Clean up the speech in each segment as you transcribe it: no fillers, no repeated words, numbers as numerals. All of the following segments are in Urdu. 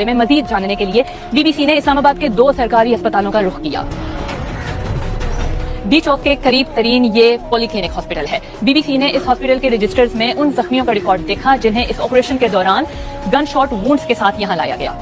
میں مزید جاننے کے لیے بی بی سی نے اسلام آباد کے 2 سرکاری اسپتالوں کا رخ کیا۔ بی چوک کے قریب ترین یہ پولی کلینک ہاسپٹل ہے۔ بی بی سی نے اس ہاسپٹل کے رجسٹرز میں ان زخمیوں کا ریکارڈ دیکھا جنہیں اس آپریشن کے دوران گن شاٹ وونڈز کے ساتھ یہاں لایا گیا۔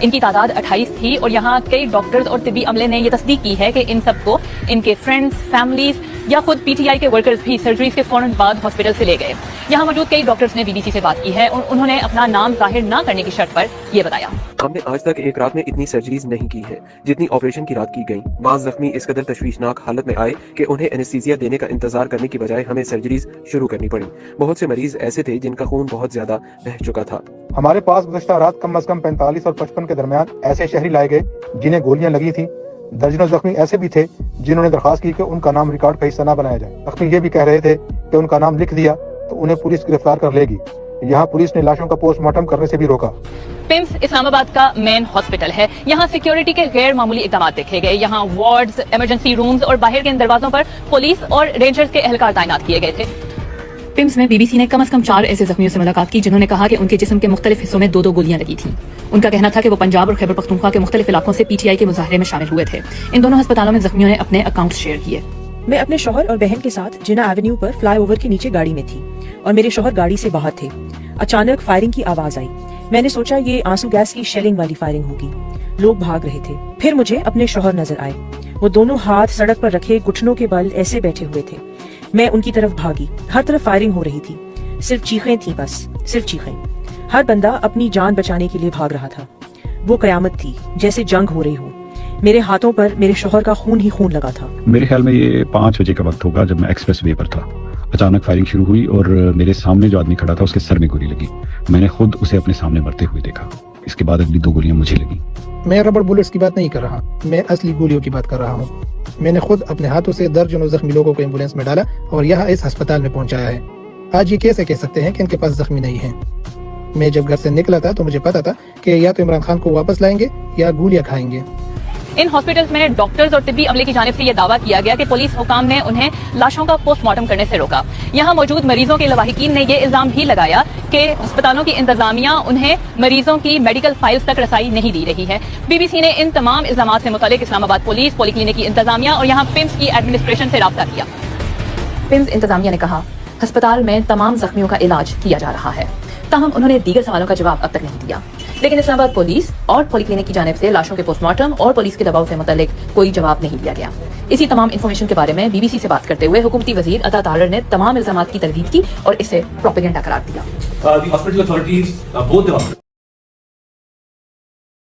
ان کی تعداد 28 تھی اور یہاں کئی ڈاکٹرز اور طبی عملے نے یہ تصدیق کی ہے کہ ان سب کو ان کے فرینڈز، فیملیز یا خود پی ٹی آئی کے ورکرز بھی سرجریز کے فوراً بعد ہاسپٹل سے لے گئے۔ یہاں موجود کئی ڈاکٹرز نے بی بی سی سے بات کی ہے اور انہوں نے اپنا نام ظاہر نہ کرنے کی شرط پر یہ بتایا۔ ہم نے آج تک ایک رات میں اتنی سرجریز نہیں کی ہے جتنی آپریشن کی رات کی گئیں۔ بعض زخمی اس قدر تشویشناک حالت میں آئے کہ انہیں اینستھیزیا دینے کا انتظار کرنے کی بجائے ہمیں سرجریز شروع کرنی پڑی۔ بہت سے مریض ایسے تھے جن کا خون بہت زیادہ بہہ چکا تھا۔ ہمارے پاس گزشتہ رات کم از کم 45 اور 55 کے درمیان ایسے شہری لائے گئے جنہیں گولیاں لگی تھیں۔ درجنوں زخمی ایسے بھی تھے جنہوں نے درخواست کی کہ ان کا نام ریکارڈ کا حصہ نہ بنایا جائے۔ زخمی یہ بھی کہہ رہے تھے کہ ان کا نام لکھ دیا تو انہیں پولیس گرفتار کر لے گی۔ یہاں پولیس نے لاشوں کا پوسٹ مارٹم کرنے سے بھی روکا۔ پمس اسلام آباد کا مین ہاسپٹل ہے۔ یہاں سیکیورٹی کے غیر معمولی اقدامات دیکھے گئے۔ یہاں وارڈز، ایمرجنسی رومز اور باہر کے ان دروازوں پر پولیس اور رینجرز کے اہلکار تعینات کیے گئے تھے۔ پمس میں بی بی سی نے کم از کم 4 ایسے زخمیوں سے ملاقات کی جنہوں نے کہا کہ ان کے جسم کے مختلف حصوں میں 2 گولیاں لگی تھیں۔ ان کا کہنا تھا کہ وہ پنجاب اور خیبر پختونخوا کے مختلف علاقوں سے پی ٹی آئی کے مظاہرے میں شامل ہوئے تھے۔ ان دونوں ہسپتالوں میں زخمیوں نے اپنے اکاؤنٹ شیئر کیے۔ میں اپنے شوہر اور بہن کے ساتھ جنا ایونیو پر فلائی اوور کے نیچے گاڑی میں تھی اور میرے شوہر گاڑی سے باہر تھے۔ اچانک فائرنگ کی آواز آئی۔ میں نے سوچا یہ آنسو گیس کی شیلنگ والی فائرنگ ہوگی۔ لوگ بھاگ رہے تھے۔ پھر مجھے اپنے شوہر نظر آئے۔ وہ دونوں ہاتھ سڑک پر رکھے گھٹنوں کے بل ایسے بیٹھے ہوئے تھے۔ میں ان کی طرف بھاگی۔ ہر طرف فائرنگ ہو رہی تھی۔ صرف چیخیں تھیں، بس صرف چیخیں۔ ہر بندہ اپنی جان بچانے کے لیے بھاگ رہا تھا۔ وہ قیامت تھی، جیسے جنگ ہو رہی ہو۔ میرے ہاتھوں پر میرے شوہر کا خون ہی خون لگا تھا۔ میرے خیال میں یہ 5 بجے کا وقت ہوگا جب میں ایکسپریس وے پر تھا۔ اچانک فائرنگ شروع ہوئی اور میرے سامنے جو آدمی کھڑا تھا اس کے سر میں گولی لگی۔ میں نے خود اسے اپنے سامنے مرتے ہوئے دیکھا۔ اس کے بعد اگلی 2 گولیاں مجھے لگی۔ میں ربڑ بلٹس کی بات نہیں کر رہا، میں اصلی گولیوں کی بات کر رہا ہوں۔ میں نے خود اپنے ہاتھوں سے درجنوں زخمی لوگوں کو ایمبولینس میں ڈالا اور یہاں اس ہسپتال میں پہنچایا ہے۔ آج یہ کیسے کہہ سکتے ہیں کہ ان کے پاس زخمی نہیں ہیں؟ میں جب گھر سے نکلا تھا تو مجھے پتا تھا کہ یا تو عمران خان کو واپس لائیں گے یا گولیاں کھائیں گے۔ ان ہاسپٹلز میں ڈاکٹرز اور طبی عملے کی جانب سے یہ دعویٰ کیا گیا کہ پولیس حکام نے انہیں لاشوں کا پوسٹ مارٹم کرنے سے روکا۔ یہاں موجود مریضوں کے لواحقین نے یہ الزام بھی لگایا کہ ہسپتالوں کی انتظامیہ انہیں مریضوں کی میڈیکل فائلز تک رسائی نہیں دی رہی ہے۔ بی بی سی نے ان تمام الزامات سے متعلق اسلام آباد پولیس، پولی کلینک کی انتظامیہ اور یہاں پمس کی ایڈمنسٹریشن سے رابطہ کیا۔ پمس انتظامیہ نے کہا ہسپتال میں تمام زخمیوں کا علاج کیا جا رہا ہے، تاہم انہوں نے دیگر سوالوں کا جواب اب تک نہیں دیا۔ لیکن اسلام آباد پولیس اور پولی کلینک کی جانب سے لاشوں کے پوسٹ مارٹم اور پولیس کے دباؤ سے متعلق کوئی جواب نہیں دیا گیا۔ اسی تمام انفارمیشن کے بارے میں بی بی سی سے بات کرتے ہوئے حکومتی وزیر عطا طاہر نے تمام الزامات کی تردید کی اور اسے پروپیگنڈا قرار دیا۔